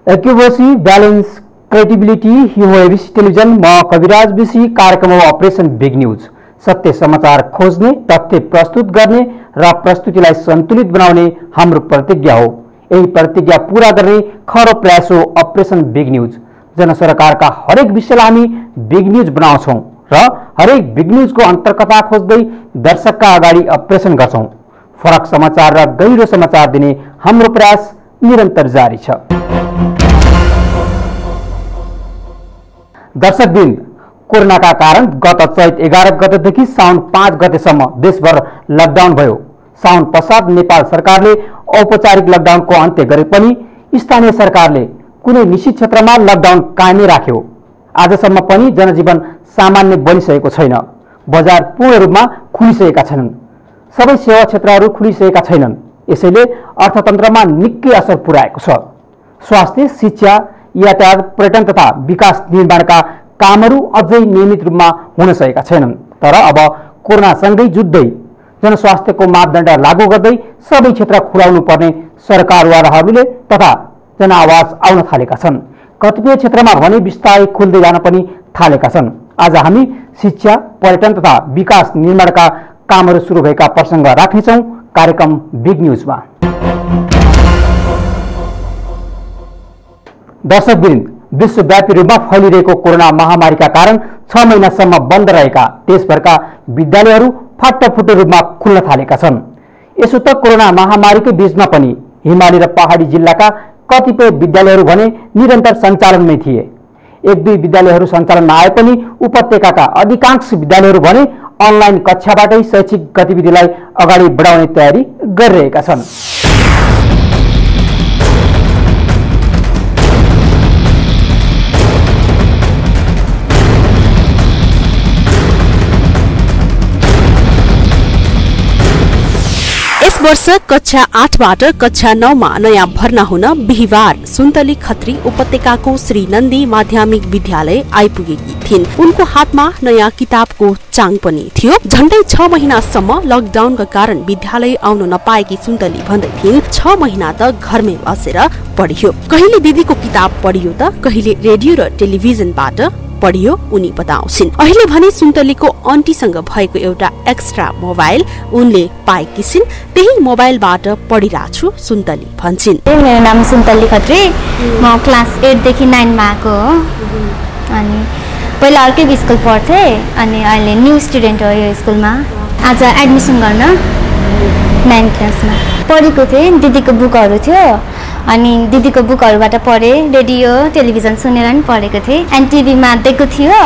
Accuracy, balance, credibility, ह्युएबिसी television म कविराज BC कार्यक्रम operation big news. सत्य समाचार खोज्ने, तथ्य प्रस्तुत गर्ने र प्रस्तुतिलाई सन्तुलित बनाउने हाम्रो प्रतिज्ञा हो। यही प्रतिज्ञा पूरा गर्ने खरो प्रयास हो अपरेसन बिग न्यूज। जनसरकारका हरेक विषयलाई हामी बिग न्यूज बनाउँछौं र हरेक बिग न्यूजको अन्तर्कथा खोज्दै दर्शकका अगाडि अपरेसन गर्छौं। फरक समाचार र गहिरो समाचार दिने हाम्रो प्रयास निरन्तर जारी छ। दर्शकवृन्द, कोरोनाका कारण गत चैत 11 गतेदेखि साउन 5 गतेसम्म देशभर लकडाउन भयो। साउन पश्चात नेपाल सरकारले औपचारिक लकडाउनको अन्त्य गरे पनि स्थानीय सरकारले कुनै निश्चित क्षेत्रमा लकडाउन कायमै राख्यो। आजसम्म पनि जनजीवन सामान्य बनिसकेको छैन। बजार पूर्ण रूपमा खुलिसकेका छैनन्। सबै सेवा क्षेत्रहरू खुलिसकेका छैनन्। यसैले अर्थतन्त्रमा निकै असर पुर्याएको छ। स्वास्थ्य, शिक्षा, यातायात, पर्यटन तथा विकास निर्माणका कामहरू अझै नियमित रूपमा हुन सकेका छैनन्। तर अब कोरोनासँगै जुझ्दै जनस्वास्थ्यको मापदण्ड लागू गर्दै सबै क्षेत्र खुलाउनु पर्ने सरकारवालाहरूले तथा जनआवाज आउन थालेका छन्। कतिपय क्षेत्रमा भने बिस्तारै खुल्दै जान पनि थालेका छन्। आज हामी शिक्षा, पर्यटन तथा विकास निर्माणका कामहरू सुरु भएका प्रसङ्ग राख्नेछौँ कार्यक्रम बिग न्यूजमा। दर्शकवृन्द, विश्वव्यापी रूपमा फैलिरहेको कोरोना महामारीका कारण 6 महिनासम्म बन्द रहेका देशभरका विद्यालयहरू फाटाफुट्टो रूपमा खुल्न थालेका छन्। यसो त कोरोना महामारीकै बीचमा पनि हिमाली र पहाडी जिल्लाका कतिपय विद्यालयहरू भने निरन्तर सञ्चालनमै थिए। 1-2 विद्यालयहरू सञ्चालनमा आए पनि उपत्यकाका अधिकांश विद्यालयहरू भने अनलाइन कक्षाबाटै शैक्षिक गतिविधिलाई अगाडि बढाउने तयारी गरिरहेका छन्। यस वर्ष कक्षा 8बाट कक्षा 9मा नयाँ भर्ना हुन बिहिबार सुन्तली खत्री उपत्यकाको श्री नन्दी माध्यमिक विद्यालय आइपुगेकी थिइन्। उनको हातमा नयाँ किताबको चाङ पनि थियो। झण्डै 6 महिनासम्म लकडाउनका कारण विद्यालय आउन नपाएकी सुन्तली भन्दै थिइन्, 6 महिना त घरमै बसेर पढियो। कहिले दिदीको किताब पढियो त कहिले रेडियो र टेलिभिजनबाट पढियो उनी बताउँछिन्। अहिले भने सुन्तलीको आन्टीसँग भएको एउटा एक्स्ट्रा मोबाइल उनले पाएकी छिन्। त्यही मोबाइलबाट पढिरहेछु सुन्तली भन्छिन्। मेरो नाम सुन्तली खत्री, म क्लास 8 देखि 9 मा आएको हो। अनि पहिला अर्कै स्कुल पढ्थेँ, अनि अहिले न्यू स्टुडेन्ट हो यो स्कुलमा। आज एडमिसन गर्न 9 क्लासमा पढेको थिएँ। दिदीको बुकहरू थियो, अनि दिदीको बुकहरूबाट पढेँ। रेडियो टेलिभिजन सुनेर पनि पढेको थिएँ। एनटिभीमा दिएको थियो,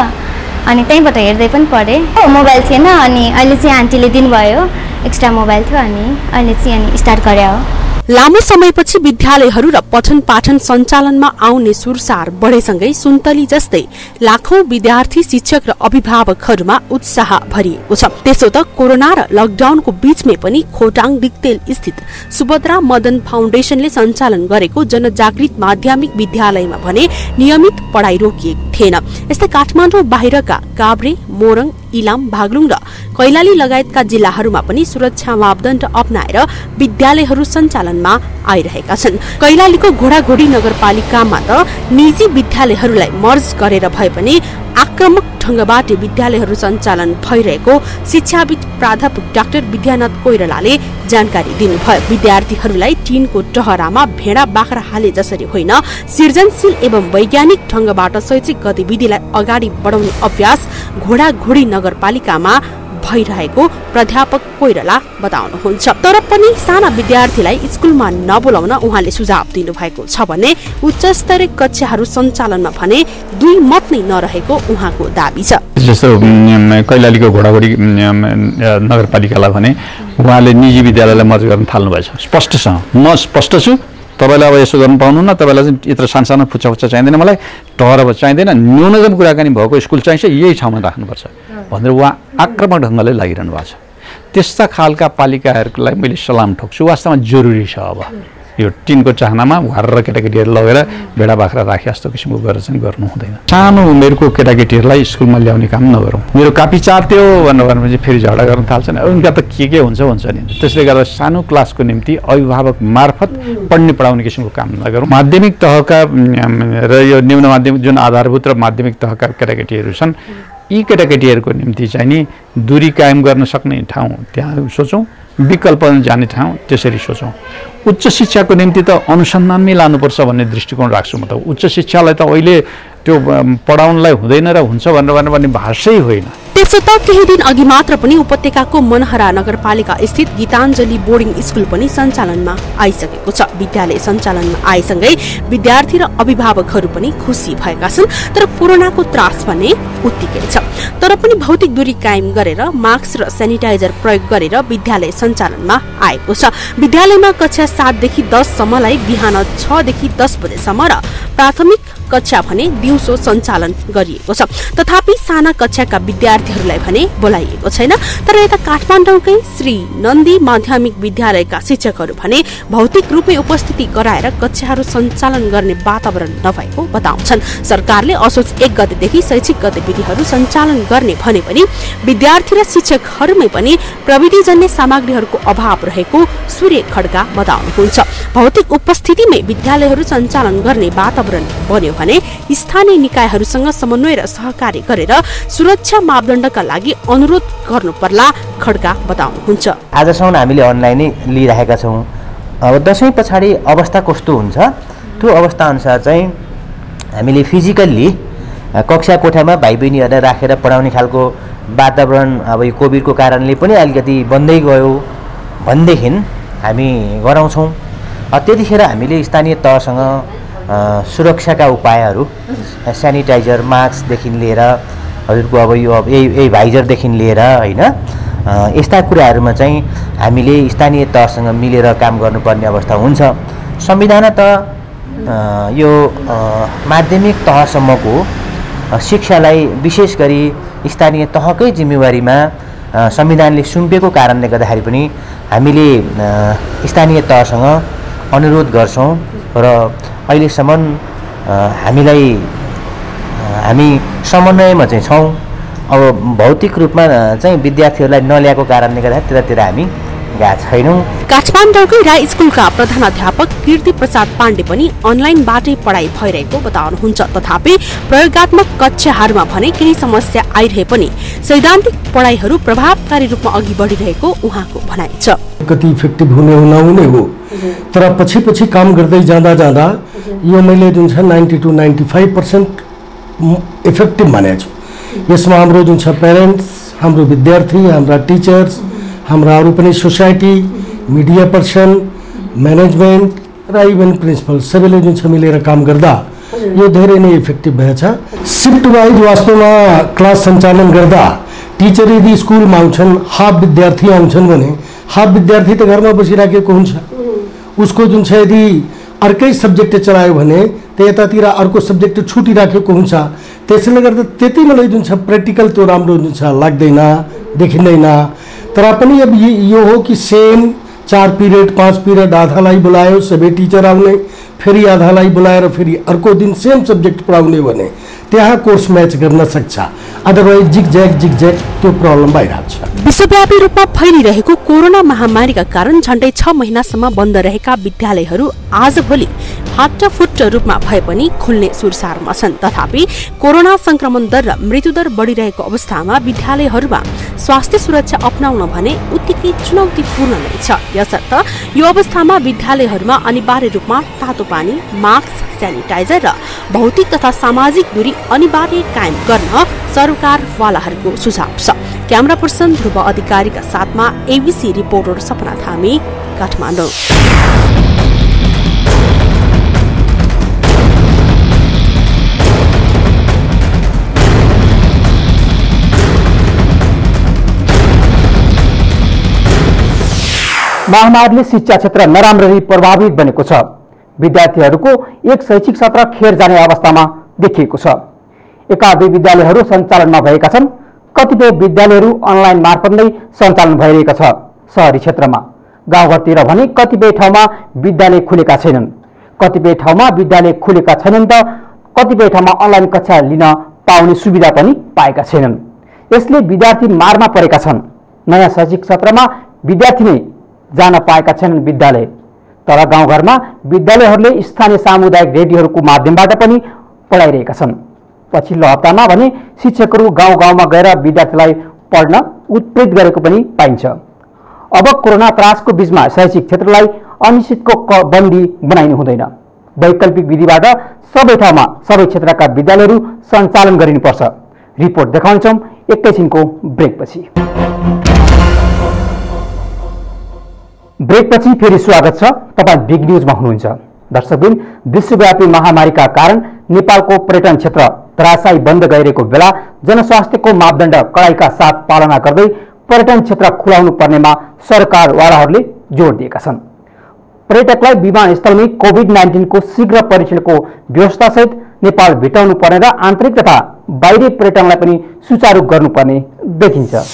अनि त्यहीँबाट हेर्दै पनि पढेँ। मोबाइल थिएन, अनि अहिले चाहिँ आन्टीले दिनुभयो एक्स्ट्रा मोबाइल थियो, अनि अहिले चाहिँ स्टार्ट गरे हो। लामो समयपछि विद्यालयहरू र पठन पाठन सञ्चालनमा आउने सुरसार बढेसँगै सुन्तली जस्तै लाखौं विद्यार्थी, शिक्षक र अभिभावकहरूमा उत्साह भरिएको छ। त्यसो त कोरोना र लकडाउनको बीचमै पनि खोटाङ दिक्तेल स्थित सुभद्रा मदन फाउन्डेसनले सञ्चालन गरेको जनजागृत माध्यमिक विद्यालयमा भने नियमित पढाइ रोकिएको थिएन। यस्तै काठमाडौँ बाहिरका काभ्रे, मोरङ, इलाम, बागलुङ र कैलाली लगायतका जिल्लाहरूमा पनि सुरक्षा मापदण्ड अपनाएर विद्यालयहरू सञ्चालनमा आइरहेका छन्। कैलालीको घोडाघोडी नगरपालिकामा त निजी विद्यालयहरूलाई मर्ज गरेर भए पनि आक्रामक ढंगबाट विद्यालयहरू सञ्चालन भइरहेको शिक्षाविद प्राध्यापक डाक्टर विद्यानाथ कोइरालाले जानकारी दिनुभयो। विद्यार्थीहरूलाई टिनको टहरामा भेडा बाख्रा हाले जसरी होइन, सृजनशील एवं वैज्ञानिक ढंगबाट शैक्षिक गतिविधिलाई अगाडि बढाउने अभ्यास घोडाघोडी नगरपालिकामा भइरहेको प्राध्यापक कोइराला बताउनुहुन्छ। तर पनि साना विद्यार्थीलाई स्कुलमा नबोलाउन उहाँले सुझाव दिनुभएको छ भने उच्च स्तरीय कक्षाहरू सञ्चालनमा भने 2 मत नै नरहेको उहाँको दाबी छ। जस्तो कैलालीको घोडाघोडी नगरपालिकालाई भने उहाँले निजी विद्यालयलाई मर्ज गर्न थाल्नु भएछ। स्पष्ट छ, म स्पष्ट छु। तपाईलाई अब यसो गर्न पाउनुहुन्न, तपाईलाई चाहिँ यत्र सानो फुच्चा फुच्चा चाहिँदैन, मलाई टहर चाहिँदैन, न्यूनतम कुराकानी भएको स्कुल चाहिन्छ, यही ठाउँमा राख्नुपर्छ भनेर उहाँ आक्रामक ढङ्गले लागिरहनु भएको छ। त्यस्ता खालका पालिकाहरूलाई मैले सलाम ठोक्छु। वास्तवमा जरुरी छ अब यो टिनको चाहनामा घरेर केटाकेटीहरू लगेर भेडा बाख्रा राखे जस्तो किसिमको गरेर चाहिँ गर्नु हुँदैन। सानो उमेरको केटाकेटीहरूलाई स्कुलमा ल्याउने काम नगरौँ। मेरो कापी चाट्यो भनेपछि फेरि झगडा गर्न थाल्छन्, उनका त के हुन्छ नि। त्यसले गर्दा सानो क्लासको निम्ति अभिभावक मार्फत पढ्ने पढाउने किसिमको काम नगरौँ। माध्यमिक तहका र यो निम्न माध्यमिक जुन आधारभूत र माध्यमिक तहका केटाकेटीहरू छन्, यी केटाकेटीहरूको निम्ति चाहिँ नि दूरी कायम गर्न सक्ने ठाउँ त्यहाँ सोचौँ, विकल्प जाने ठाउँ त्यसरी सोचौँ। उच्च शिक्षाको निम्ति त अनुसन्धानमै लानुपर्छ भन्ने दृष्टिकोण राख्छु म त। उच्च शिक्षालाई त अहिले त्यो पढाउनलाई हुँदैन र हुन्छ भनेर भन्ने भाषै होइन। त्यसो त केही दिन अघि मात्र पनि उपत्यकाको मनहरा नगरपालिका स्थित गीताञ्जली बोर्डिङ स्कुल पनि सञ्चालनमा आइसकेको छ। विद्यालय सञ्चालनमा आएसँगै विद्यार्थी र अभिभावकहरू पनि खुसी भएका छन्, तर कोरोनाको त्रास भने उत्तिकै छ। तर पनि भौतिक दूरी कायम गरेर मास्क र सेनिटाइजर प्रयोग गरेर विद्यालय सञ्चालनमा आएको छ। विद्यालयमा कक्षा 7 देखि 10 सम्मलाई बिहान 6 देखि 10 बजेसम्म र प्राथमिक कक्षा भने दिउँसो सञ्चालन गरिएको छ। तथापि साना कक्षाका विद्यार्थीहरूलाई भने बोलाइएको छैन। तर यता काठमाडौँकै श्री नन्दी माध्यमिक विद्यालयका शिक्षकहरू भने भौतिक रूपमै उपस्थिति गराएर कक्षाहरू सञ्चालन गर्ने वातावरण नभएको बताउँछन्। सरकारले असोज 1 गतेदेखि शैक्षिक गतिविधिहरू सञ्चालन गर्ने भने पनि विद्यार्थी र शिक्षकहरूमै पनि प्रविधिजन्य सामग्रीहरूको अभाव रहेको सूर्य खड्का बताउनुहुन्छ। भौतिक उपस्थितिमै विद्यालयहरू सञ्चालन गर्ने वातावरण बन्यो भने स्थानीय निकायहरूसँग समन्वय र सहकारी गरेर सुरक्षा मापदण्डका लागि अनुरोध गर्नु पर्ला, खड्का बताउनुहुन्छ। आजसम्म हामीले अनलाइनै लिइरहेका छौँ। अब दशैं पछाडि अवस्था कस्तो हुन्छ त्यो अवस्था अनुसार चाहिँ हामीले फिजिकल्ली कक्षा कोठामा भाइ बहिनीहरूलाई राखेर पढाउने खालको वातावरण अब यो कोभिडको कारणले पनि अलिकति बन्दै गयो भनेदेखि हामी गराउँछौँ। त्यतिखेर हामीले स्थानीय तहसँग सुरक्षाका उपायहरू सेनिटाइजर मास्कदेखि लिएर हजुरको अब यो यही भाइजरदेखि लिएर होइन यस्ता कुराहरूमा चाहिँ हामीले स्थानीय तहसँग मिलेर काम गर्नुपर्ने अवस्था हुन्छ। संविधान त यो माध्यमिक तहसम्मको शिक्षालाई विशेष गरी स्थानीय तहकै जिम्मेवारीमा संविधानले सुम्पेको कारणले गर्दाखेरि पनि हामीले स्थानीय तहसँग अनुरोध गर्छौँ र अहिलेसम्म हामी समन्वयमा चाहिँ छौँ। अब भौतिक रूपमा चाहिँ विद्यार्थीहरूलाई नल्याएको कारणले गर्दा त्यतातिर हामी गएको छैनौँ। काठमाडौँकै राई स्कुलका प्रधानाध्यापक कीर्ति प्रसाद पाण्डे पनि अनलाइनबाटै पढाइ भइरहेको बताउनुहुन्छ। तथापि प्रयोगात्मक कक्षाहरूमा भने केही समस्या आइरहे पनि सैद्धान्तिक पढाइहरू प्रभावकारी रूपमा अघि बढिरहेको उहाँको भनाइ छ। कति इफेक्टिभ हुने हो नहुने हो, तर पछि काम गर्दै जाँदा यो मैले जुन छ 90 to 95% इफेक्टिभ मानेको छु। यसमा हाम्रो जुन छ पेरेन्ट्स, हाम्रो विद्यार्थी, हाम्रा टिचर्स, हाम्रा अरू पनि सोसाइटी, मिडिया पर्सन, म्यानेजमेन्ट र इभन प्रिन्सिपल सबैले जुन छ मिलेर काम गर्दा यो धेरै नै इफेक्टिभ भएछ। शिफ्ट वाइज वास्तवमा क्लास सञ्चालन गर्दा टिचर यदि स्कुलमा आउँछन्, हाफ विद्यार्थी आउँछन् भने हाफ विद्यार्थी त घरमा बसिराखेको हुन्छ। उसको जुन छ यदि अर्कै सब्जेक्ट चलायो भने त यतातिर अर्को सब्जेक्ट छुटिराखेको हुन्छ। त्यसैले गर्दा त्यति मलाई जुन छ प्र्याक्टिकल त्यो राम्रो जुन छ लाग्दैन, देखिँदैन। तर पनि अब यो हो कि सेम 4 पिरियड 5 पिरियड आधालाई बोलायो, सबै टिचर आउने, फेरि आधालाई बोलाएर फेरि अर्को दिन सेम सब्जेक्ट पढाउने भने त्यहाँ कोर्स म्याच गर्न सक्छ। अदरवाइज जिगज्याग त्यो प्रब्लम भइरहेको छ। विश्वव्यापी रूपमा फैलिरहेको कोरोना महामारीका कारण झण्डै 6 महिनासम्म बन्द रहेका विद्यालयहरू आजभोलि फाटाफुट रूपमा भए पनि खुल्ने सुरसारमा छन्। तथापि कोरोना संक्रमण दर र मृत्युदर बढिरहेको अवस्थामा विद्यालयहरूमा स्वास्थ्य सुरक्षा अपनाउन भने उत्तिकै चुनौतीपूर्ण नै छ। यसर्थ यो अवस्थामा विद्यालयहरूमा अनिवार्य रूपमा तातो पानी, मास्क, सेनिटाइजर र भौतिक तथा सामाजिक दूरी अनिवार्य कायम गर्न सरकारवालाहरूको सुझाव छ। क्यामेरा पर्सन ध्रुव अधिकारीका साथमा एबीसी रिपोर्टर सपना थामी, काठमाडौँ। महामारीले शिक्षा क्षेत्र नराम्ररी प्रभावित बनेको छ। विद्यार्थीहरूको एक शैक्षिक सत्र खेर जाने अवस्थामा देखिएको छ। एकाधिक विद्यालयहरू सञ्चालनमा भएका छन्। कतिपय विद्यालयहरू अनलाइन मार्फत नै सञ्चालन भइरहेका छ। शहरी क्षेत्रमा गाउँघरतिर भने कतिपय ठाउँमा विद्यालय खुलेका छैनन्, कतिपय ठाउँमा विद्यालय खुलेका छैनन् त कतिपय ठाउँमा अनलाइन कक्षा लिन पाउने सुविधा पनि पाएका छैनन्। यसले विद्यार्थी मारमा परेका छन्। नयाँ शैक्षिक सत्रमा विद्यार्थी नै जान पाएका छैनन् विद्यालय। तर गाउँघरमा विद्यालयहरूले स्थानीय सामुदायिक रेडियोहरूको माध्यमबाट पनि पढाइरहेका छन्। पछिल्लो हप्तामा भने शिक्षकहरू गाउँ गाउँमा गएर विद्यार्थीलाई पढ्न उत्प्रेरित गरेको पनि पाइन्छ। अब कोरोना त्रासको बीचमा शैक्षिक क्षेत्रलाई अनिश्चितको बन्दी बनाइनु हुँदैन। वैकल्पिक विधिबाट सबै ठाउँमा सबै क्षेत्रका विद्यालयहरू सञ्चालन गरिनुपर्छ। रिपोर्ट देखाउँछौँ एकैछिनको ब्रेकपछि। ब्रेकपछि फेरि स्वागत छ। तपाईँ बिग न्युजमा हुनुहुन्छ। दर्शकवृन्द, विश्वव्यापी महामारीका कारण नेपालको पर्यटन क्षेत्र धराशायी बन्द गइरहेको बेला जनस्वास्थ्यको मापदण्ड कडाइका साथ पालना गर्दै पर्यटन क्षेत्र खुलाउनु पर्नेमा सरकारवालाहरूले जोड दिएका छन्। पर्यटकलाई विमानस्थलमै कोभिड-19 को शीघ्र परीक्षणको व्यवस्थासहित नेपाल भित्राउनु पर्ने र आन्तरिक तथा बाहिरी पर्यटनलाई पनि सुचारू गर्नुपर्ने देखिन्छ।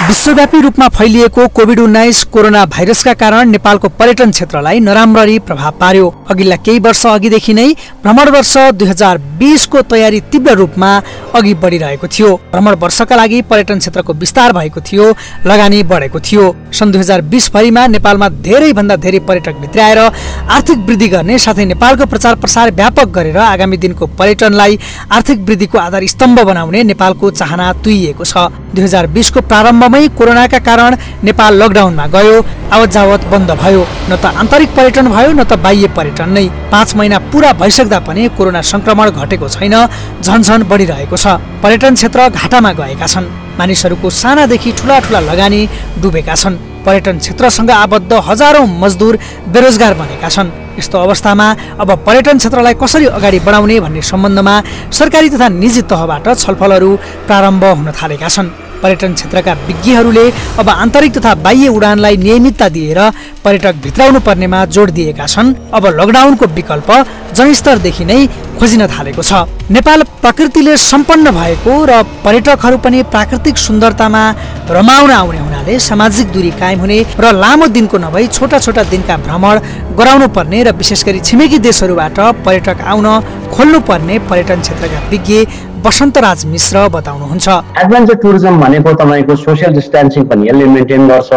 विश्वव्यापी रूपमा फैलिएको कोभिड-19 कोरोना भाइरसका कारण नेपालको पर्यटन क्षेत्रलाई नराम्ररी प्रभाव पार्यो। अघिल्ला केही वर्ष अघिदेखि नै भ्रमण वर्ष 2020 को तयारी तीव्र रूपमा अघि बढिरहेको थियो। भ्रमण वर्षका लागि पर्यटन क्षेत्रको विस्तार भएको थियो, लगानी बढेको थियो। सन् 2020 भरिमा नेपालमा धेरै भन्दा धेरै पर्यटक भित्राएर आर्थिक वृद्धि गर्ने साथै नेपालको प्रचार प्रसार व्यापक गरेर आगामी दिनको पर्यटनलाई आर्थिक वृद्धिको आधार स्तम्भ बनाउने नेपालको चाहना तुइएको छ। 2020 को प्रारम्भमै कोरोनाका कारण नेपाल लकडाउनमा गयो, आवत जावत बन्द भयो। न त आन्तरिक पर्यटन भयो न त बाह्य पर्यटन नै। 5 महिना पूरा भइसक्दा पनि कोरोना संक्रमण घटेको छैन, झनझन बढिरहेको छ। पर्यटन क्षेत्र घाटामा गएका छन्। मानिसहरूको सानादेखि ठूला ठूला लगानी डुबेका छन्। पर्यटन क्षेत्रसँग आबद्ध हजारौं मजदुर बेरोजगार बनेका छन्। यस्तो अवस्थामा अब पर्यटन क्षेत्रलाई कसरी अगाडि बढाउने भन्ने सम्बन्धमा सरकारी तथा निजी तहबाट छलफलहरू प्रारम्भ हुन थालेका छन्। पर्यटन क्षेत्रका विज्ञहरूले अब आन्तरिक तथा बाह्य उडानलाई नियमितता दिएर पर्यटक भित्राउनु पर्नेमा जोड दिएका छन्। अब लकडाउनको विकल्प जनस्तरदेखि नै खोजिन थालेको छ। नेपाल प्रकृतिले सम्पन्न भएको र पर्यटकहरू पनि प्राकृतिक सुन्दरतामा रमाउन आउने हुनाले सामाजिक दूरी कायम हुने र लामो दिनको नभई छोटा छोटा दिनका भ्रमण गराउनु पर्ने र विशेष गरी छिमेकी देशहरूबाट पर्यटक आउन खोल्नु पर्ने पर्यटन क्षेत्रका विज्ञ वसन्तराज मिश्र बताउनुहुन्छ। एडभेन्चर टुरिज्म भनेको तपाईको सोशल डिस्टेन्सिङ पनि यसले मेन्टेन गर्छ,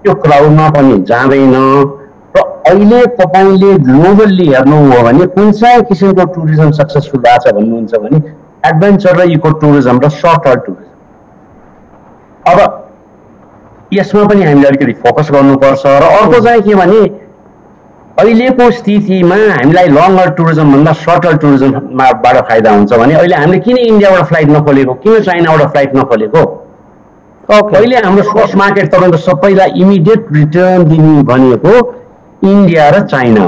यो क्राउडमा पनि जाँदैन र अहिले तपाईले ग्लोबली हेर्नु हो भने कुन चाहिँ किसिमको टुरिज्म सक्सेसफुल भएको छ भन्नुहुन्छ भने एडभेन्चर र इको टुरिज्म र सर्ट टर्म टुरिज्म। अब यसमा पनि हामीले अलिकति फोकस गर्नुपर्छ र अर्को चाहिँ के भने अहिलेको स्थितिमा हामीलाई लङ्गर टुरिज्म भन्दा सर्टर टुरिज्मबाट फाइदा हुन्छ भने अहिले हामीले किन इन्डियाबाट फ्लाइट नखोलेको, किन चाइनाबाट फ्लाइट नखोलेको? अहिले हाम्रो सोर्स मार्केट तपाईँको सबैलाई इमिडिएट रिटर्न दिने भनेको इन्डिया र चाइना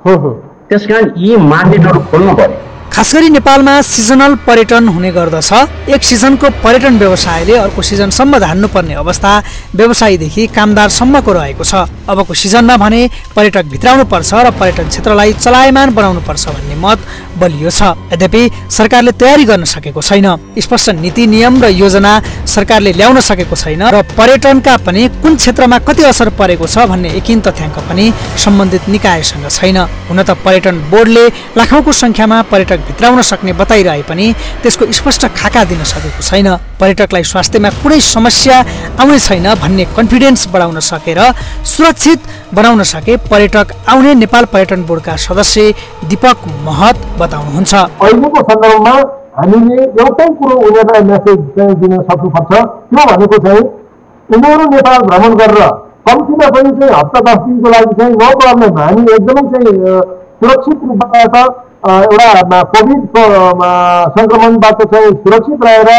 हो। त्यसकारण यी मार्केटहरू खोल्नु पर्यो। खास गरी नेपालमा सिजनल पर्यटन हुने गर्दछ। एक सिजनको पर्यटन व्यवसायले अर्को सिजनसम्म धान्नुपर्ने अवस्था व्यवसायीदेखि कामदारसम्मको रहेको छ। अबको सिजनमा भने पर्यटक भित्राउनु पर्छ र पर्यटन क्षेत्रलाई चलायमान बनाउनु पर्छ भन्ने मत बलियो छ। यद्यपि सरकारले तयारी गर्न सकेको छैन। स्पष्ट नीति नियम र योजना सरकारले ल्याउन सकेको छैन र पर्यटनका पनि कुन क्षेत्रमा कति असर परेको छ भन्ने एकिन तथ्याङ्क पनि सम्बन्धित निकायसँग छैन। हुन त पर्यटन बोर्डले लाखौंको संख्यामा पर्यटक भित्राउन सक्ने बताइरहे पनि त्यसको स्पष्ट खाका दिन सकेको छैन। पर्यटकलाई स्वास्थ्यमा कुनै समस्या आउने छैन भन्ने कन्फिडेन्स बढाउन सकेर सुरक्षित बनाउन सके पर्यटक आउने नेपाल पर्यटन बोर्डका सदस्य दीपक महत बताउनुहुन्छ। अहिलेको सन्दर्भमा हामीले एउटै कुरो उनीहरूलाई मेसेज चाहिँ दिन सक्नुपर्छ, त्यो भनेको चाहिँ उनीहरू नेपाल भ्रमण गरेर कम्तीमा पनि चाहिँ हप्ता 10 दिनको लागि चाहिँ नो प्रब्लम हामी एकदमै चाहिँ सुरक्षित रूपबाट एउटा कोभिडको संक्रमणबाट चाहिँ सुरक्षित रहेर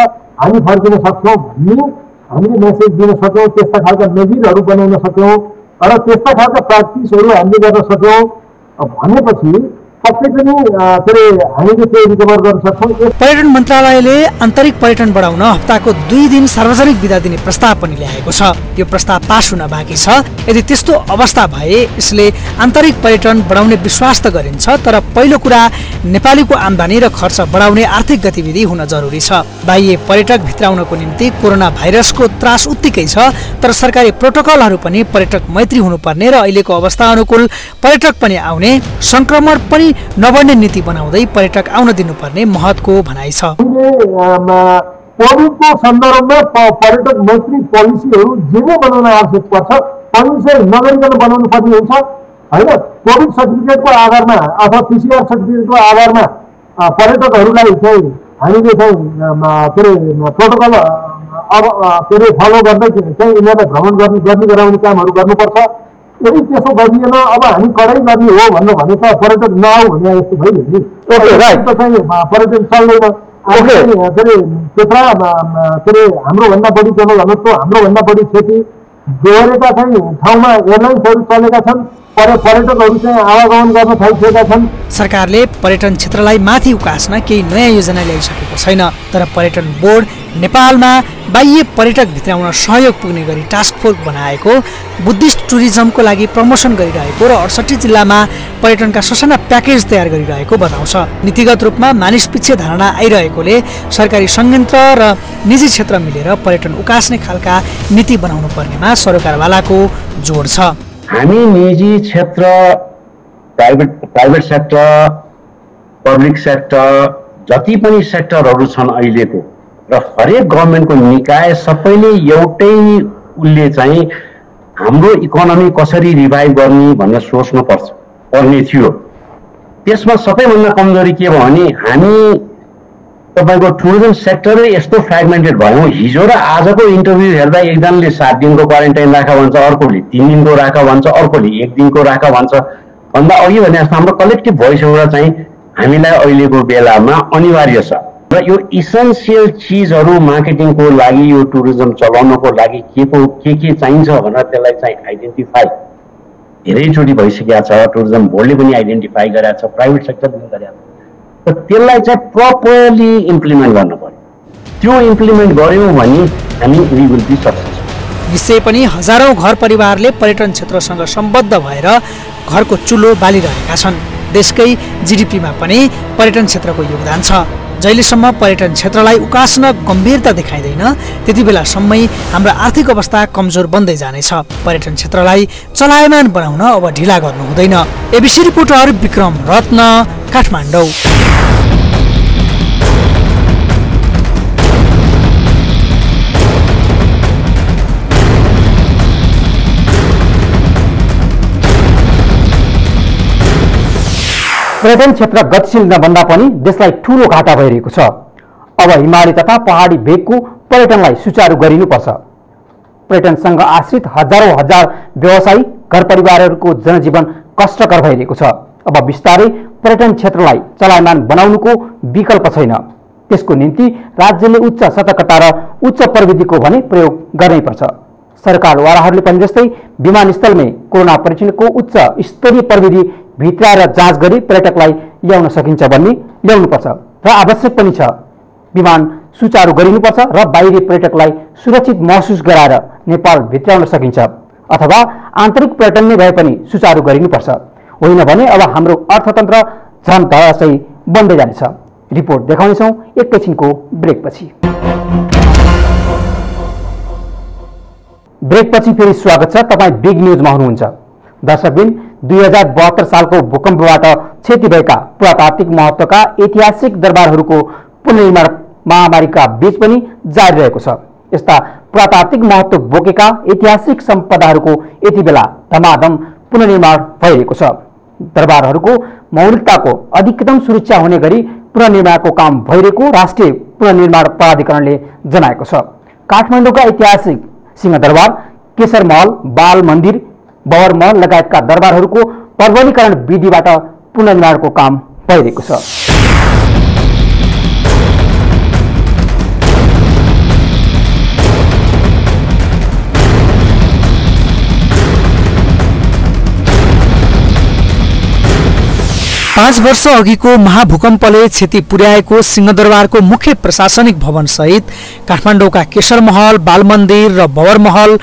हामी फर्किन सक्छौँ भन्ने हामीले मेसेज दिन सक्यौँ। त्यस्ता खालका मेजिरहरू बनाउन सक्यौँ र त्यस्ता खालका प्र्याक्टिसहरू हामीले गर्न सक्यौँ भनेपछि पक्कै पनि के अरे हामीले चाहिँ रिकभर गर्न सक्छौँ। पर्यटन मन्त्रालयले आन्तरिक पर्यटन बढाउन हप्ताको 2 दिन सार्वजनिक बिदा दिने प्रस्ताव पनि ल्याएको छ। यो प्रस्ताव पास हुन बाँकी छ। यदि त्यस्तो अवस्था भए यसले आन्तरिक पर्यटन बढाउने विश्वास त गरिन्छ, तर पहिलो कुरा नेपालीको आम्दानी र खर्च बढाउने आर्थिक गतिविधि हुन जरुरी छ। बाह्य पर्यटक भित्राउनको निम्ति कोरोना भाइरसको त्रास उत्तिकै छ, तर सरकारी प्रोटोकलहरू पनि पर्यटक मैत्री हुनुपर्ने र अहिलेको अवस्था अनुकूल पर्यटक पनि आउने, संक्रमण पनि नबढ्ने नीति बनाउँदै पर्यटक आउन दिनुपर्ने महतको भनाइ छ। कोभिडको सन्दर्भमा पर्यटक मैत्री पोलिसीहरू जे नै बनाउन आवश्यक पर्छ, पनिसै नगरिकन बनाउनु पर्ने हुन्छ होइन। कोभिड सर्टिफिकेटको आधारमा अथवा पिसिआर सर्टिफिकेटको आधारमा पर्यटकहरूलाई चाहिँ हामीले चाहिँ के अरे प्रोटोकल अब के अरे फलो गर्दै चाहिँ यिनीहरूलाई भ्रमण गर्ने गराउने कामहरू गर्नुपर्छ। यदि त्यसो गरिएन अब हामी कडाइ गर्ने हो भन्नु भने त पर्यटक नआऊ भने जस्तो भइहाल्यो नि। चाहिँ पर्यटन चल्दैन। के अरे त्यत्रा के अरे हाम्रोभन्दा बढी जनघनत्व, हाम्रोभन्दा बढी क्षति बेहोरेका चाहिँ ठाउँमा एयरलाइन्सहरू चलेका छन्, पर्यटकहरू चाहिँ आवागमन गर्न थालिसकेका छन्। सरकारले पर्यटन क्षेत्रलाई माथि उकास्न केही नयाँ योजना ल्याइसकेको छैन, तर पर्यटन बोर्ड नेपालमा बाह्य पर्यटक भित्राउन सहयोग पुग्ने गरी टास्क फोर्स बनाएको, बुद्धिस्ट टुरिज्मको लागि प्रमोसन गरिरहेको र 68 जिल्लामा पर्यटनका ससाना प्याकेज तयार गरिरहेको बताउँछ। नीतिगत रूपमा मानिसपिच्छे धारणा आइरहेकोले सरकारी संयन्त्र र निजी क्षेत्र मिलेर पर्यटन उकास्ने खालका नीति बनाउनु पर्नेमा सरकारवालाको जोड छ। हामी निजी क्षेत्र, प्राइभेट सेक्टर, पब्लिक सेक्टर, जति पनि सेक्टरहरू छन् अहिलेको र हरेक गभर्मेन्टको निकाय सबैले एउटै उसले चाहिँ हाम्रो इकोनोमी कसरी रिभाइभ गर्ने भनेर सोच्नु पर्ने थियो। त्यसमा सबैभन्दा कमजोरी के भयो भने हामी तपाईँको टुरिज्म सेक्टरै यस्तो फ्रेगमेन्टेड भयौँ। हिजो र आजको इन्टरभ्यू हेर्दा एकजनाले 7 दिनको क्वारेन्टाइन राख भन्छ, अर्कोले 3 दिनको राख भन्छ, अर्कोले 1 दिनको राख भन्छ। भन्दा अघि भने जस्तो हाम्रो कलेक्टिभ भोइस एउटा चाहिँ हामीलाई अहिलेको बेलामा अनिवार्य छ र यो इसेन्सियल चिजहरू मार्केटिङको लागि, यो टुरिज्म चलाउनको लागि के चाहिन्छ भनेर त्यसलाई चाहिँ आइडेन्टिफाई धेरैचोटि भइसकेको छ। टुरिज्म बोर्डले पनि आइडेन्टिफाई गरेको छ, प्राइभेट सेक्टरले पनि गरेको छ। त्यसलाई चाहिँ प्रपरली इम्प्लिमेन्ट गर्नु पर्यो। त्यो इम्प्लिमेन्ट गर्यौँ भने हामी वी विल बी सक्सेस। निश्चय पनि हजारौं घर परिवारले पर्यटन क्षेत्रसँग सम्बद्ध भएर घरको चुलो बालिरहेका छन्। देशकै जीडीपीमा पनि पर्यटन क्षेत्रको योगदान छ। जहिलेसम्म पर्यटन क्षेत्रलाई उकास्न गम्भीरता देखाइँदैन त्यति बेलासम्मै हाम्रो आर्थिक अवस्था कमजोर बन्दै जानेछ। पर्यटन क्षेत्रलाई चलायमान बनाउन अब ढिला गर्नु हुँदैन। एबिसी रिपोर्टर विक्रम रत्न, काठमाडौँ। पर्यटन क्षेत्र गतिशील नभन्दा पनि देशलाई ठूलो घाटा भइरहेको छ। अब हिमाली तथा पहाडी भेगको पर्यटनलाई सुचारू गरिनुपर्छ। पर्यटनसँग आश्रित हजार व्यवसायी घर परिवारहरूको जनजीवन कष्टकर भइरहेको छ। अब बिस्तारै पर्यटन क्षेत्रलाई चलायमान बनाउनुको विकल्प छैन। त्यसको निम्ति राज्यले उच्च सतर्कता र उच्च प्रविधिको भने प्रयोग गर्नैपर्छ। सरकारवालाहरूले पनि जस्तै विमानस्थलमै कोरोना परीक्षणको उच्च स्तरीय प्रविधि भित्राएर जाँच गरी पर्यटकलाई ल्याउन सकिन्छ भन्ने ल्याउनुपर्छ र आवश्यक पनि छ। विमान सुचारू गरिनुपर्छ र बाहिरी पर्यटकलाई सुरक्षित महसुस गराएर नेपाल भित्राउन सकिन्छ, अथवा आन्तरिक पर्यटन नै भए पनि सुचारू गरिनुपर्छ। होइन भने अब हाम्रो अर्थतन्त्र झन् धराशयी बन्दै जानेछ। रिपोर्ट देखाउनेछौँ एकैछिनको ब्रेकपछि। ब्रेकपछि फेरि स्वागत छ। तपाईँ बिग न्युजमा हुनुहुन्छ। दर्शकबिन, 2072 सालको भूकम्पबाट क्षति भएका पुरातात्विक महत्त्वका ऐतिहासिक दरबारहरूको पुनर्निर्माण महामारीका बीच पनि जारी रहेको छ। यस्ता पुरातात्विक महत्त्व बोकेका ऐतिहासिक सम्पदाहरूको यति बेला धमाधम पुनर्निर्माण भइरहेको छ। दरबारहरूको मौलिकताको अधिकतम सुरक्षा हुने गरी पुनर्निर्माणको काम भइरहेको राष्ट्रिय पुनर्निर्माण प्राधिकरणले जनाएको छ। काठमाडौँका ऐतिहासिक सिंहदरबार, केशर महल, बाल मन्दिर, बवर महल लगायतका दरबारहरूको पर्वतीकरण विधिबाट पुनर्निर्माणको काम भइरहेको छ। 5 वर्ष अघिको महाभूकम्पले क्षति पुर्याएको सिंहदरबारको मुख्य प्रशासनिक भवन सहित काठमाडौँका केशर महल, बाल मन्दिर र बबर महल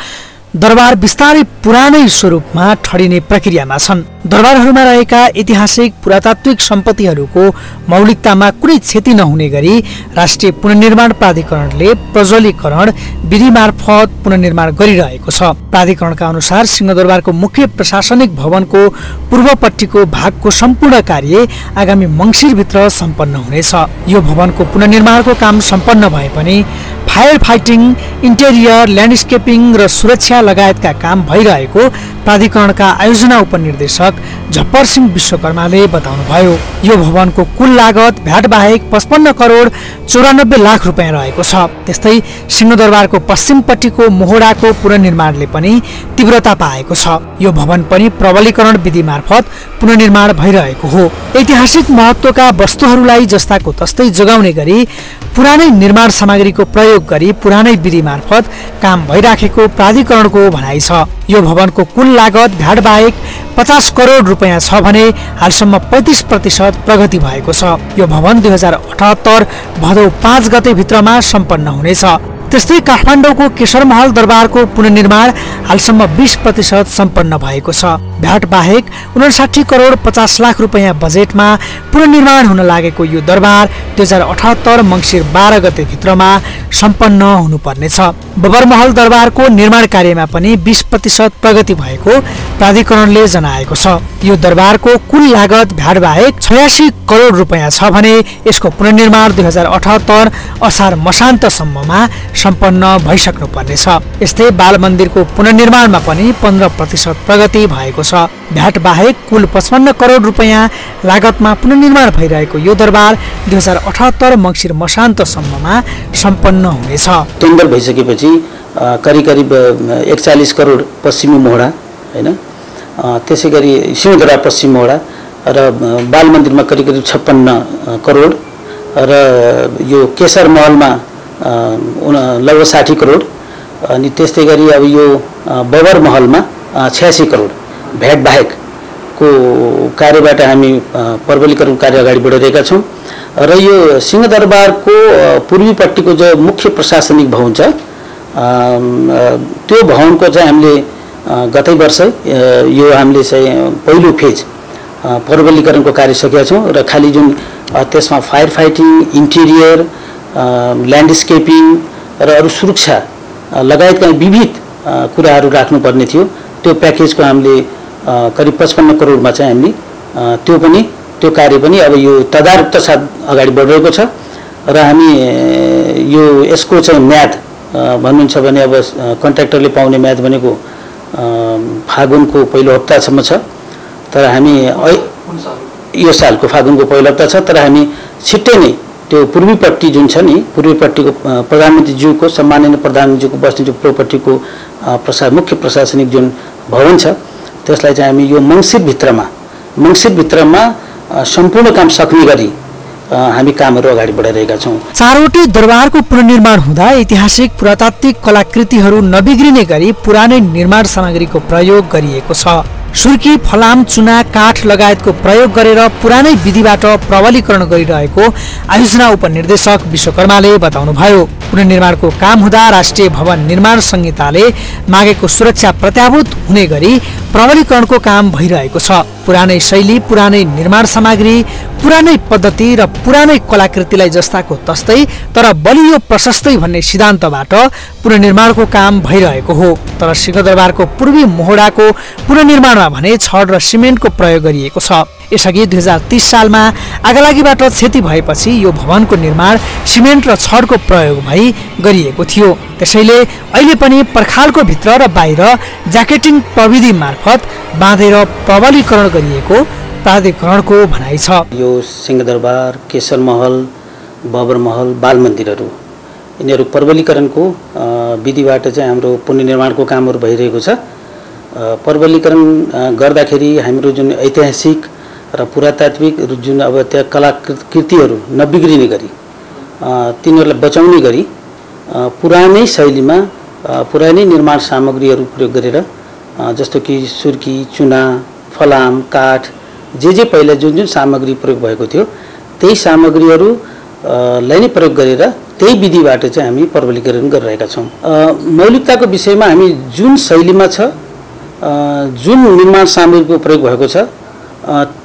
दरबार बिस्तारै पुरानै स्वरूपमा ठडिने प्रक्रियामा छन्। दरबारहरूमा रहेका ऐतिहासिक पुरातात्विक सम्पत्तिहरूको मौलिकतामा कुनै क्षति नहुने गरी राष्ट्रिय पुनर्निर्माण प्राधिकरणले प्रज्वलीकरण विधि मार्फत पुनर्निर्माण गरिरहेको छ। प्राधिकरणका अनुसार सिंहदरबारको मुख्य प्रशासनिक भवनको पूर्वपट्टिको भागको सम्पूर्ण कार्य आगामी मङ्सिरभित्र सम्पन्न हुनेछ। यो भवनको पुनर्निर्माणको काम सम्पन्न भए पनि फायर फाइटिङ, इन्टेरियर, ल्यान्डस्केपिङ र सुरक्षा लगायतका काम भइरहेको प्राधिकरणका आयोजना उपनिर्देशक झप्पर सिंह विश्वकर्माले बताउनुभयो। यो भवनको कुल लागत भ्याट बाहेक 55 करोड 94 लाख रुपियाँ रहेको छ। त्यस्तै सिंहदरबारको पश्चिमपट्टिको मोहडाको पुनर्निर्माणले पनि तीव्रता पाएको छ। यो भवन पनि प्रबलीकरण विधि मार्फत पुनर्निर्माण भइरहेको हो। ऐतिहासिक महत्त्वका वस्तुहरूलाई जस्ताको तस्तै जोगाउने गरी पुरानै निर्माण सामग्रीको प्रयोग गरी पुरानै विधि मार्फत काम भइराखेको प्राधिकरणको भनाइ छ। यो भवनको कुल लागत भ्याट बाहेक 50 करोड रुपियाँ छ भने हालसम्म 35% प्रगति भएको छ। यो भवन 2078 भदौ 5 गते भित्रमा सम्पन्न हुनेछ। त्यस्तै काठमाडौँको केशर महल दरबारको पुनर्निर्माण हालसम्म 20% सम्पन्न भएको छ। भ्याट बाहेक 59 करोड 50 लाख रुपियाँ बजेटमा पुनर्निर्माण हुन लागेको यो दरबार 2078 मङ्सिर 12 गते भित्रमा सम्पन्न हुनुपर्नेछ। बबर महल दरबारको निर्माण कार्यमा पनि 20% प्रगति भएको प्राधिकरणले जनाएको छ। यो दरबारको कुल लागत भ्याट बाहेक 86 करोड रुपियाँ छ भने यसको पुनर्निर्माण 2078 असार मसान्तसम्ममा सम्पन्न भइसक्नु पर्नेछ। यस्तै बाल मन्दिरको पुनर्निर्माणमा पनि 15% प्रगति भएको छ। भ्याट बाहेक कुल 55 करोड रुपियाँ लागतमा पुनर्निर्माण भइरहेको यो दरबार 2078 मङ्सिर मसान्तसम्ममा सम्पन्न हुनेछ। टेन्डर भइसकेपछि करिब 41 करोड पश्चिमी मोहडा हैन, त्यसै गरी सिंहदरबार पश्चिम मोहडा र बाल मन्दिरमा करिब 56 करोड र यो केशर महलमा लगभग 60 करोड अनि त्यस्तै गरी अब यो बबर महलमा 86 करोड भ्याट बाहेकको कार्यबाट हामी प्रबलीकरण कार्य अगाडि बढाइरहेका छौँ। र यो सिंहदरबारको पूर्वीपट्टिको जो मुख्य प्रशासनिक भवन छ त्यो भवनको चाहिँ हामीले गतै वर्ष यो हामीले चाहिँ पहिलो फेज प्रबलीकरणको कार्य सकेका छौँ र खालि जुन त्यसमा फायर फाइटिङ, इन्टेरियर, ल्यान्डस्केपिङ र अरू सुरक्षा लगायतका विविध कुराहरू राख्नुपर्ने थियो। त्यो प्याकेजको हामीले करिब 55 करोडमा चाहिँ हामीले त्यो कार्य पनि अब यो तदारुकता साथ अगाडि बढिरहेको छ र हामी यो यसको चाहिँ म्याद भन्नुहुन्छ भने अब कन्ट्र्याक्टरले पाउने म्याद भनेको फागुनको पहिलो हप्तासम्म छ, तर हामी यो सालको फागुनको पहिलो हप्ता छ, तर हामी छिट्टै नै त्यो पूर्वीपट्टि जुन छ नि पूर्वीपट्टिको प्रधानमन्त्रीज्यूको सम्माननीय प्रधानमन्त्रीज्यूको बस्ने जो पूर्वपट्टिको मुख्य प्रशासनिक जुन भवन छ त्यसलाई चाहिँ हामी यो मङ्सिरभित्रमा सम्पूर्ण काम सक्ने गरी हामी कामहरू अगाडि बढाइरहेका छौँ। चारवटै दरबारको पुनर्निर्माण हुँदा ऐतिहासिक पुरातात्विक कलाकृतिहरू नबिग्रिने गरी पुरानै निर्माण सामग्रीको प्रयोग गरिएको छ। सुर्की, फलाम, चुना, काठ लगायतको प्रयोग गरेर पुरानै विधिबाट प्रबलीकरण गरिरहेको आयोजना उपनिर्देशक विश्वकर्माले बताउनुभयो। पुनर्निर्माणको काम हुँदा राष्ट्रिय भवन निर्माण संहिताले मागेको सुरक्षा प्रत्याभूत हुने गरी प्रबलीकरणको काम भइरहेको छ। पुरानै शैली, पुरानै निर्माण सामग्री, पुरानै पद्धति र पुरानै कलाकृतिलाई जस्ताको तस्तै तर बलियो प्रशस्तै भन्ने सिद्धान्तबाट पुनर्निर्माणको काम भइरहेको हो। तर सिंहदरबारको पूर्वी मोहडाको पुनर्निर्माणमा भने छड र सिमेन्टको प्रयोग गरिएको छ। यसअघि 2030 सालमा आगलागीबाट क्षति भएपछि यो भवनको निर्माण सिमेन्ट र छडको प्रयोग भई गरिएको थियो। त्यसैले अहिले पनि पर्खालको भित्र र बाहिर ज्याकेटिङ प्रविधि मार्फत बाँधेर प्रबलीकरण गरिएको प्राधिकरणको भनाइ छ। यो सिंहदरबार, केशर महल, बबर महल, बाल मन्दिरहरू यिनीहरू प्रबलीकरणको विधिबाट चाहिँ हाम्रो पुनर्निर्माणको कामहरू भइरहेको छ। प्रबलीकरण गर्दाखेरि हाम्रो जुन ऐतिहासिक र पुरातात्विक जुन अब त्यहाँ कलाकृतिहरू नबिग्रिने गरी तिनीहरूलाई बचाउने गरी पुरानै शैलीमा पुरानै निर्माण सामग्रीहरू प्रयोग गरेर जस्तो कि सुर्की, चुना, फलाम, काठ जे पहिला जुन जुन सामग्री प्रयोग भएको थियो त्यही सामग्रीहरूलाई नै प्रयोग गरेर त्यही विधिबाट चाहिँ हामी प्रबलीकरण गरिरहेका छौँ। मौलिकताको विषयमा हामी जुन शैलीमा छ, जुन निर्माण सामग्रीको प्रयोग भएको छ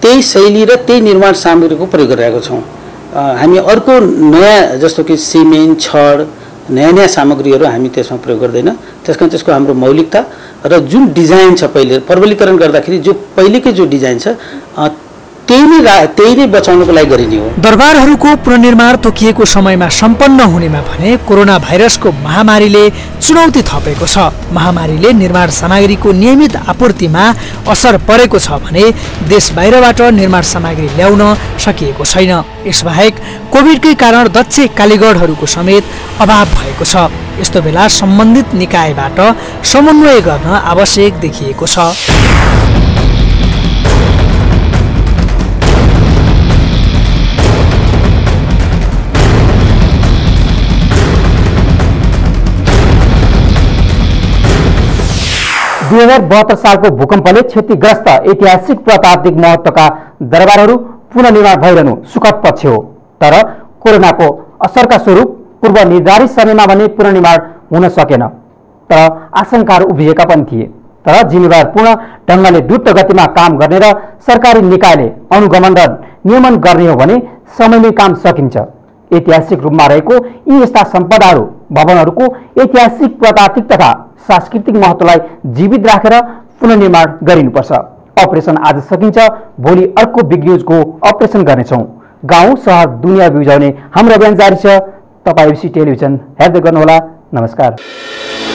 त्यही शैली र त्यही निर्माण सामग्रीको प्रयोग गरिरहेका छौँ। हामी अर्को नयाँ जस्तो कि सिमेन्ट, छड, नयाँ सामग्रीहरू हामी त्यसमा प्रयोग गर्दैन। त्यसकारण त्यसको हाम्रो मौलिकता र जुन डिजाइन छ पहिले प्रबलीकरण गर्दाखेरि जो पहिलेकै जो डिजाइन छ त्यही नै बचाउनको लागि गरिने हो। दरबारहरूको पुनर्निर्माण तोकिएको समयमा सम्पन्न हुनेमा भने कोरोना भाइरसको महामारीले चुनौती थपेको छ। महामारीले निर्माण सामग्रीको नियमित आपूर्तिमा असर परेको छ भने देश बाहिरबाट निर्माण सामग्री ल्याउन सकिएको छैन। यसबाहेक कोभिडकै कारण दक्ष कालीगढहरूको समेत अभाव भएको छ। यस्तो बेला सम्बन्धित निकायबाट समन्वय गर्न आवश्यक देखिएको छ। दुई 2072 सालको भूकम्पले क्षतिग्रस्त ऐतिहासिक प्रतात्विक महत्त्वका दरबारहरू पुनर्निर्माण भइरहनु सुखद पक्ष हो। तर कोरोनाको असरका स्वरूप पूर्व निर्धारित समयमा भने पुनर्निर्माण हुन सकेन। तर आशंकाहरू उभिएका पनि थिए। तर जिम्मेवारपूर्ण ढङ्गले द्रुत गतिमा काम गर्ने र सरकारी निकायले अनुगमन र नियमन गर्ने हो भने समयमै काम सकिन्छ। ऐतिहासिक रूपमा रहेको यी यस्ता सम्पदाहरू भवनहरूको ऐतिहासिक प्रतात्विक तथा सांस्कृतिक महत्त्वलाई जीवित राखेर पुनर्निर्माण गरिनुपर्छ। अपरेसन आज सकिन्छ, भोलि अर्को बिग न्युजको अपरेसन गर्नेछौँ। गाउँ सहर दुनियाँ बिउजाउने हाम्रो अभियान जारी छ। तपाईँ एबिसी टेलिभिजन हेर्दै गर्नुहोला। नमस्कार।